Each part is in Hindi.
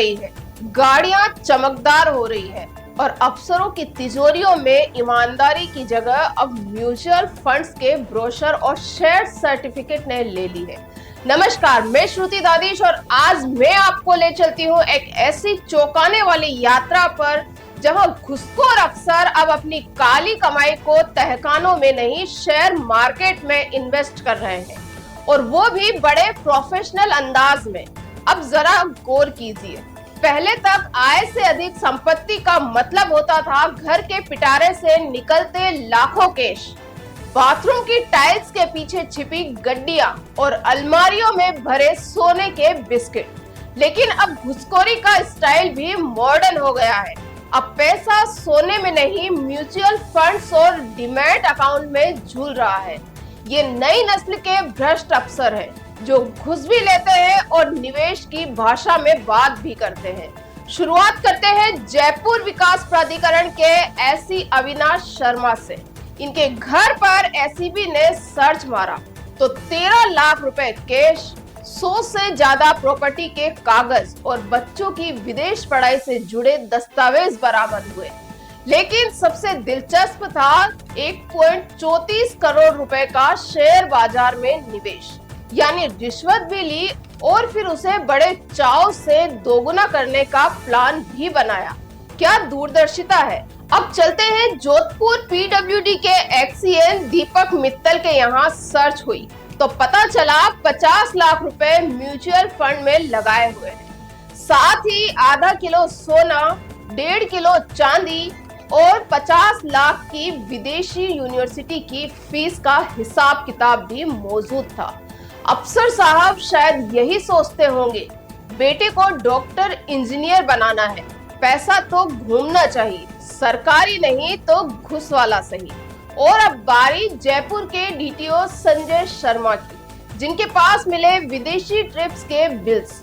रही है, गाड़ियां चमकदार हो रही है और अफसरों की तिजोरियों में ईमानदारी की जगह अब म्यूचुअल फंड्स के ब्रोशर और शेयर सर्टिफिकेट ने ले ली है। नमस्कार, मैं श्रुति दादीश और आज मैं आपको ले चलती हूँ एक ऐसी चौंकाने वाली यात्रा पर जहां घुसखोर अफसर अब अपनी काली कमाई को तहखानों में नहीं, शेयर मार्केट में इन्वेस्ट कर रहे हैं, और वो भी बड़े प्रोफेशनल अंदाज में। अब जरा गौर कीजिए, पहले तक आय से अधिक संपत्ति का मतलब होता था घर के पिटारे से निकलते लाखों कैश, बाथरूम की टाइल्स के पीछे छिपी गड्डियां और अलमारियों में भरे सोने के बिस्किट। लेकिन अब घुसखोरी का स्टाइल भी मॉडर्न हो गया है। अब पैसा सोने में नहीं, म्यूचुअल फंड्स और डीमैट अकाउंट में झूल रहा है। ये नई नस्ल के भ्रष्ट अफसर हैं जो घुस भी लेते हैं और निवेश की भाषा में बात भी करते हैं। शुरुआत करते हैं जयपुर विकास प्राधिकरण के एससी अविनाश शर्मा से। इनके घर पर एसीबी ने सर्च मारा तो 13 लाख रुपए कैश, 100 से ज्यादा प्रॉपर्टी के कागज और बच्चों की विदेश पढ़ाई से जुड़े दस्तावेज बरामद हुए। लेकिन सबसे दिलचस्प था 1.34 करोड़ रुपए का शेयर बाजार में निवेश, यानी रिश्वत भी ली और फिर उसे बड़े चाव से दोगुना करने का प्लान भी बनाया। क्या दूरदर्शिता है। अब चलते हैं जोधपुर पीडब्ल्यूडी के एक्सीएन दीपक मित्तल के यहाँ सर्च हुई तो पता चला 50 लाख रुपए म्यूचुअल फंड में लगाए हुए हैं। साथ ही आधा किलो सोना, 1.5 किलो चांदी और 50 लाख की विदेशी यूनिवर्सिटी की फीस का हिसाब किताब भी मौजूद था। अफसर साहब शायद यही सोचते होंगे, बेटे को डॉक्टर इंजीनियर बनाना है, पैसा तो घूमना चाहिए, सरकारी नहीं तो घुस वाला सही। और अब बारी जयपुर के डीटीओ संजय शर्मा की, जिनके पास मिले विदेशी ट्रिप्स के बिल्स,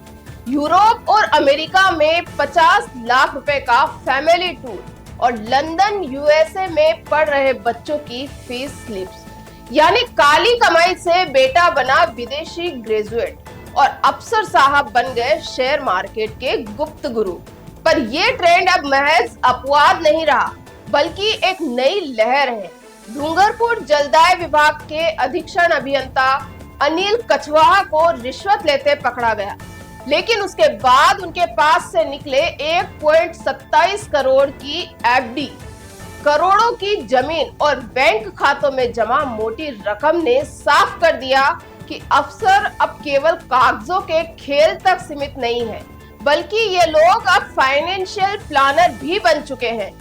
यूरोप और अमेरिका में 50 लाख रुपए का फैमिली टूर और लंदन यूएसए में पढ़ रहे बच्चों की फीस स्लिप्स। यानी काली कमाई से बेटा बना विदेशी ग्रेजुएट और अफसर साहब बन गए शेयर मार्केट के गुप्त गुरु। पर ये ट्रेंड अब महज अपवाद नहीं रहा, बल्कि एक नई लहर है। डूंगरपुर जलदाय विभाग के अधीक्षण अभियंता अनिल कछवाहा को रिश्वत लेते पकड़ा गया, लेकिन उसके बाद उनके पास से निकले 1.27 करोड़ की एफडी, करोड़ों की जमीन और बैंक खातों में जमा मोटी रकम ने साफ कर दिया कि अफसर अब केवल कागजों के खेल तक सीमित नहीं है, बल्कि ये लोग अब फाइनेंशियल प्लानर भी बन चुके हैं,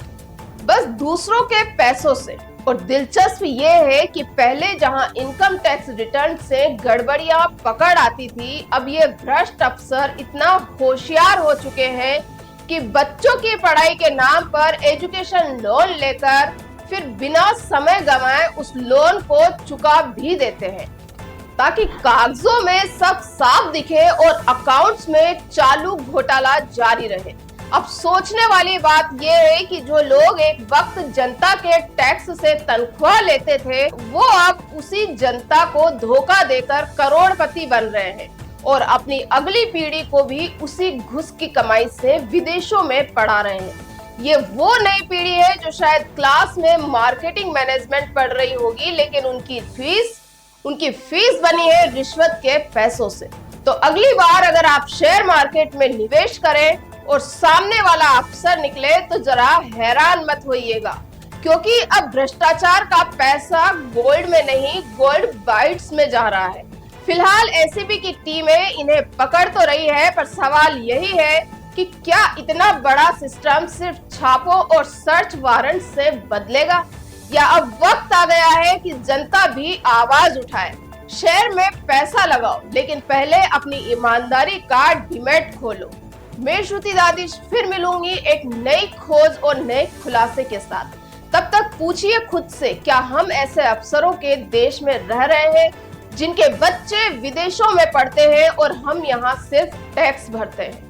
बस दूसरों के पैसों से। और दिलचस्प ये है कि पहले जहां इनकम टैक्स रिटर्न से गड़बड़ियां पकड़ आती थी, अब ये भ्रष्ट अफसर इतना होशियार हो चुके हैं कि बच्चों की पढ़ाई के नाम पर एजुकेशन लोन लेकर फिर बिना समय गंवाए उस लोन को चुका भी देते हैं, ताकि कागजों में सब साफ दिखे और अकाउंट्स में चालू घोटाला जारी रहे। अब सोचने वाली बात यह है कि जो लोग एक वक्त जनता के टैक्स से तनख्वाह लेते थे, वो अब उसी जनता को धोखा देकर करोड़पति बन रहे हैं और अपनी अगली पीढ़ी को भी उसी घुस की कमाई से विदेशों में पढ़ा रहे हैं। ये वो नई पीढ़ी है जो शायद क्लास में मार्केटिंग मैनेजमेंट पढ़ रही होगी, लेकिन उनकी फीस बनी है रिश्वत के पैसों से। तो अगली बार अगर आप शेयर मार्केट में निवेश करें और सामने वाला अफसर निकले तो जरा हैरान मत होइएगा, क्योंकि अब भ्रष्टाचार का पैसा गोल्ड में नहीं, गोल्ड बाइट्स में जा रहा है। फिलहाल एसीबी की टीमें इन्हें पकड़ तो रही है, पर सवाल यही है कि क्या इतना बड़ा सिस्टम सिर्फ छापों और सर्च वारंट से बदलेगा, या अब वक्त आ गया है कि जनता भी आवाज उठाए। शेयर में पैसा लगाओ, लेकिन पहले अपनी ईमानदारी का डीमैट खोलो। मैं श्रुति दादीश फिर मिलूंगी एक नई खोज और नए खुलासे के साथ। तब तक पूछिए खुद से, क्या हम ऐसे अफसरों के देश में रह रहे हैं जिनके बच्चे विदेशों में पढ़ते हैं और हम यहाँ सिर्फ टैक्स भरते हैं।